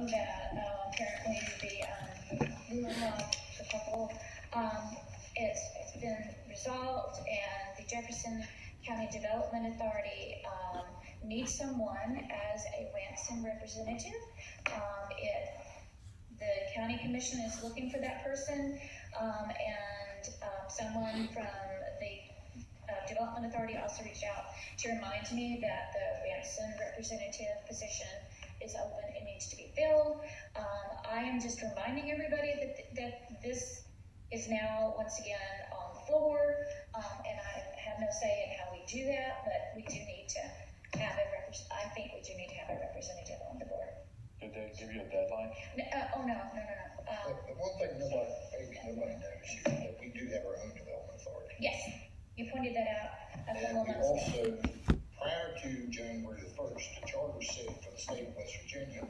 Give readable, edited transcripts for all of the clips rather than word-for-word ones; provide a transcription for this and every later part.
know that apparently the rule of the couple it's been resolved, and the Jefferson County Development Authority needs someone as a Ranson representative. The county commission is looking for that person, and someone from the Development Authority also reached out to remind me that the Ranson representative position is open and needs to be filled. I am just reminding everybody that this is now once again on the floor, and I have no say in how we do that, but we do need to have I think we do need to have a representative on the board. Did they give you a deadline? No. The one thing maybe nobody knows is that we do have our own development authority. Yes, you pointed that out a couple of And we months ago. also, prior to January the 1st, the charter said for the state of West Virginia,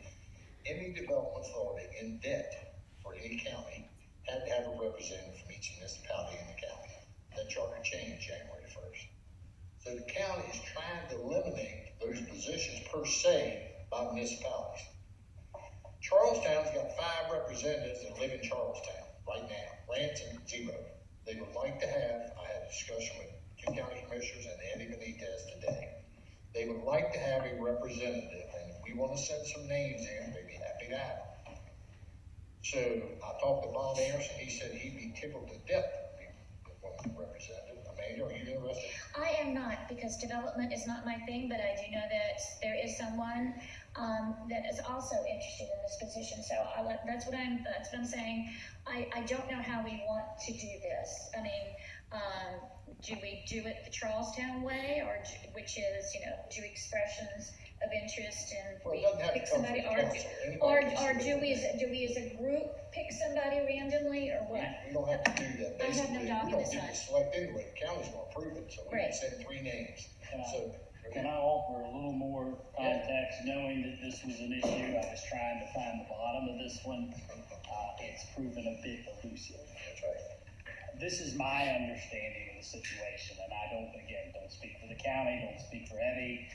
any development authority in debt for any county had to have a representative from each municipality in the county. That charter changed January 1st. So the county is trying to eliminate those positions per se by municipalities. Charlestown's got 5 representatives that live in Charlestown right now. Ranson, 0. They would like to have, I had a discussion with 2 county commissioners and Andy Benitez today. They would like to have a representative, and if we want to send some names in, they'd be happy to have them. So I talked to Bob Anderson. He said he'd be tickled to death to be one representative. Amanda, are you interested? I am not, because development is not my thing, but I do know that there is someone that is also interested in this position. So that's what I'm saying. I don't know how we want to do this. I mean, do we do it the Charlestown way, or which is, do expressions of interest and we pick somebody, or do we as a group pick somebody randomly, or what? We don't have to do that. I have no dog in this We don't hunt. get to select anyway. The county's going to approve it, so we can send 3 names. Can I offer a little more context, knowing that this was an issue? I was trying to find the bottom of this one. It's proven a bit elusive. That's right. This is my understanding of the situation, and I don't speak for the county, don't speak for Eddie.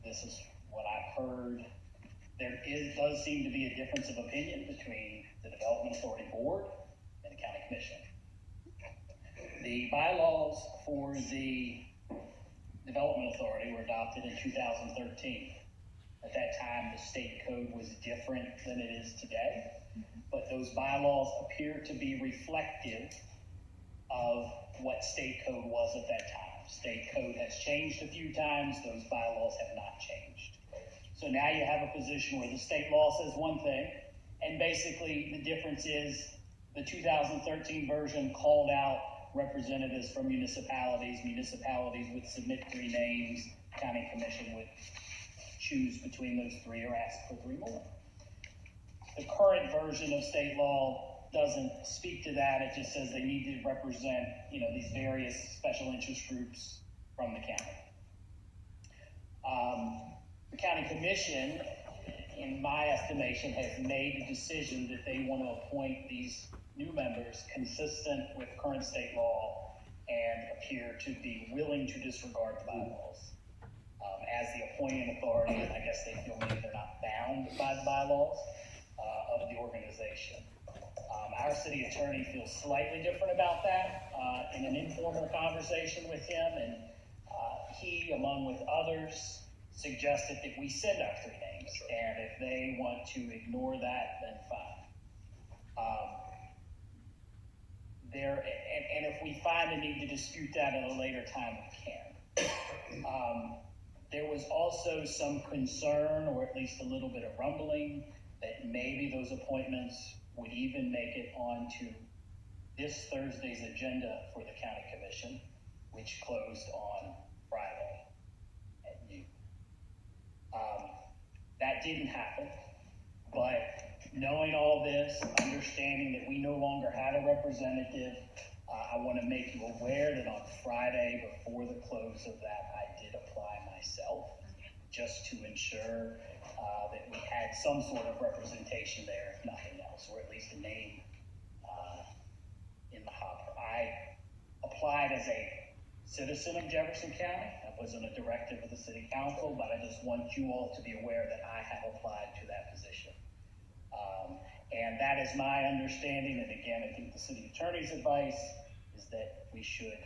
This is what I've heard. There does seem to be a difference of opinion between the Development Authority Board and the County Commission. The bylaws for the Development Authority were adopted in 2013. At that time, the state code was different than it is today, but those bylaws appear to be reflective of what state code was at that time. State code has changed a few times, those bylaws have not changed. So now you have a position where the state law says one thing, and basically the difference is the 2013 version called out representatives from municipalities. Municipalities would submit 3 names, county commission would choose between those 3 or ask for 3 more. The current version of state law doesn't speak to that. It just says they need to represent, these various special interest groups from the county. The county commission, in my estimation, has made a decision that they want to appoint these new members consistent with current state law and appear to be willing to disregard the bylaws. As the appointing authority, I guess they feel maybe they're not bound by the bylaws of the organization. Our city attorney feels slightly different about that in an informal conversation with him, and he, along with others, suggested that we send our 3 names, and if they want to ignore that, then fine. And if we find a need to dispute that at a later time, we can. There was also some concern, or at least a little bit of rumbling, that maybe those appointments would even make it onto this Thursday's agenda for the county commission, which closed on Friday at noon. That didn't happen, but knowing all this, understanding that we no longer had a representative, I want to make you aware that on Friday, before the close of that, I did apply myself, just to ensure that we had some sort of representation there, if nothing else, or at least a name in the hopper. I applied as a citizen of Jefferson County. That wasn't a directive of the city council, but I just want you all to be aware that I have applied to that position. And that is my understanding, and again, I think the city attorney's advice is that we should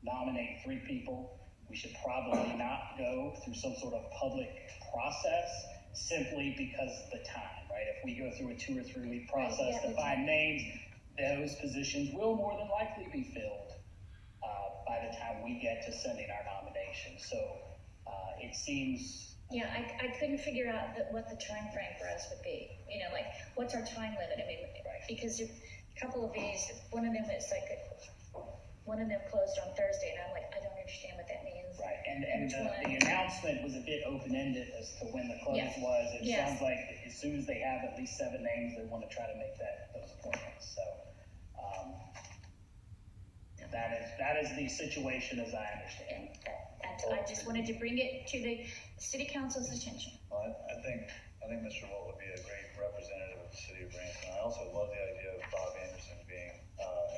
nominate 3 people. We should probably not go through some sort of public process simply because of the time, right? If we go through a 2 or 3 week process to find names, those positions will more than likely be filled by the time we get to sending our nomination. So it seems. Yeah, I couldn't figure out what the time frame for us would be. You know, like, what's our time limit? I mean, because a couple of these, one of them closed on Thursday, and I'm like, I don't understand what that means. Right, and the announcement was a bit open-ended as to when the close was. It sounds like as soon as they have at least 7 names, they want to try to make those appointments. So that is the situation as I understand. I just wanted to bring it to the city council's attention. Well, I think Mr. Wolf would be a great representative of the city of Ranson. I also love the idea of Bob Anderson being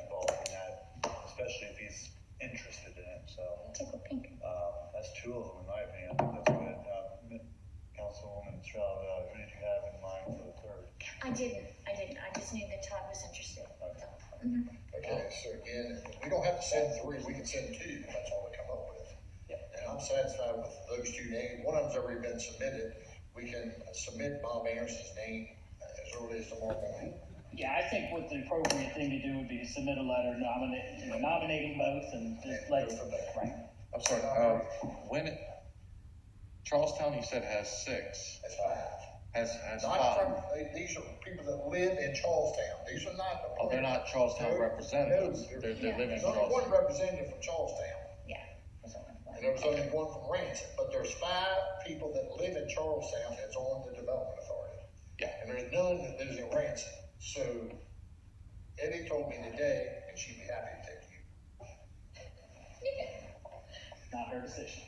involved in that, especially if he's interested in it. So Tickle pink. that's 2 of them in my opinion. I think that's good. Councilwoman Stroud, who did you have in mind for the 3rd? I didn't. I just knew that Todd was interested. Okay. Okay, so again, we don't have to send 3, we can send 2, if that's all we come up with. And I'm satisfied with those 2 names. One of them's already been submitted. We can submit Bob Anderson's name as early as tomorrow morning. Yeah, I think what the appropriate thing to do would be to submit a letter nominating both and just let go from there. right. I'm sorry. Charlestown, you said has 6. That's 5. Has Not 5. from, these are people that live in Charlestown. These are not. Oh, they're not Charlestown representatives. No, They live in There's only Charlestown. one representative from Charlestown. Yeah. And there was only one from Ranson, but there's 5 people that live in Charlestown that's on the Development Authority. Yeah. And there's none that lives in Ranson. So Eddie told me today, and she'd be happy to take you. Not her decision.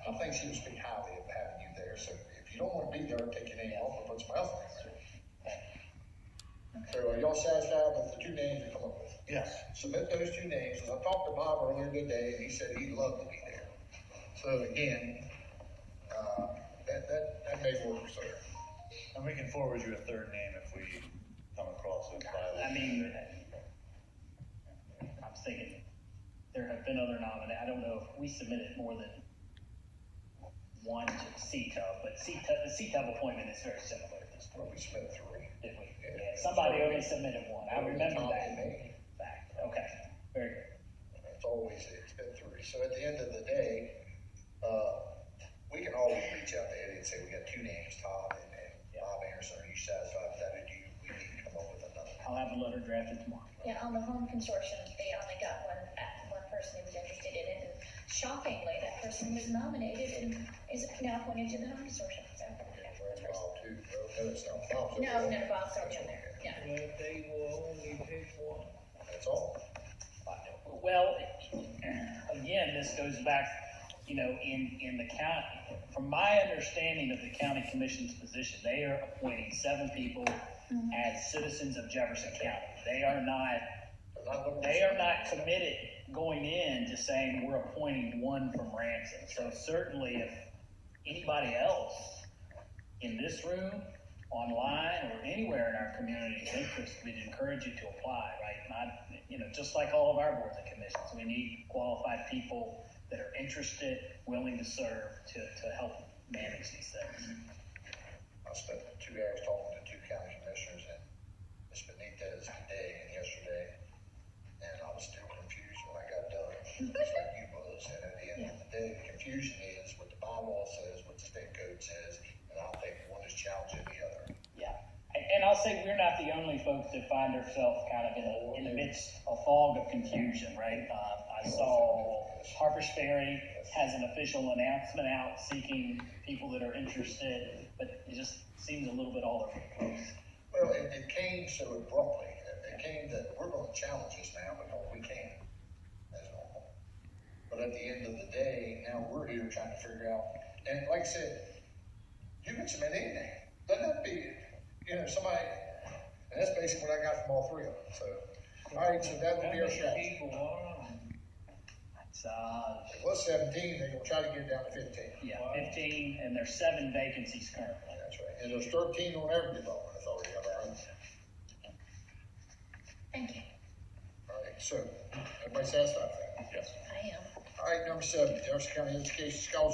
I think she would speak highly of having you there. So if you don't want to be there, take your name off and put somebody else's name there. So are y'all satisfied with the 2 names we come up with? Yes. Submit those 2 names. As I talked to Bob earlier today, and he said he'd love to be there. So again, that may work, sir. And we can forward you a 3rd name if we come across it. I mean, I'm thinking there have been other nominees. I don't know if we submitted more than 1 to CTUB, but the CTUB appointment is very similar at this point. Well, we submitted 3. Did we? Yeah. Yeah, somebody only submitted 1. I remember Tom that and me. fact. Okay, very good. It's been 3. So at the end of the day, we can always reach out to Eddie and say, we got 2 names, Todd and Bob Anderson. Are you satisfied with that? Or do we need to come up with another? I'll have a letter drafted tomorrow. Yeah, on the home consortium, they only got one person who was interested in it, and shockingly, that person was nominated and is now appointed to the home consortium. So, Bob, too. No, it's not Bob. no, Bob's already on there. Yeah. But they will only pick 1. That's all. Well, again, this goes back, in the county, from my understanding of the county commission's position, they are appointing 7 people as citizens of Jefferson County. They are not committed going in to saying we're appointing 1 from Ranson. So certainly if anybody else in this room, online, or anywhere in our community is interested, we'd encourage you to apply, right? Not, just like all of our boards and commissions, we need qualified people that are interested, willing to serve, to help manage these things. I spent 2 hours talking to 2 county commissioners and Ms. Benitez today and yesterday, and I was still confused when I got done, just like you was. And at the end of the day, the confusion is what the bylaw says, what the state code says, and I think one is challenging the other. Yeah, and I'll say we're not the only folks that find ourselves kind of in the midst of a fog of confusion, right? I saw Harper's Ferry has an official announcement out seeking people that are interested, but it just seems a little bit all over the place. Well, it came so abruptly. It came that we're going to challenge this now because we can, as normal. But at the end of the day, now we're here trying to figure out, and like I said, you can submit anything. Doesn't that be, somebody, and that's basically what I got from all 3 of them. So All right, so that will be our How many strategy. people are on? It's, It was 17, they're gonna try to get it down to 15. yeah, 15, and there's 7 vacancies currently. That's right. And there's 13 on every development authority, all right? Thank you. All right, so, everybody satisfied with that? Yes. I am. All right, number 7, Jefferson County Education Scholarship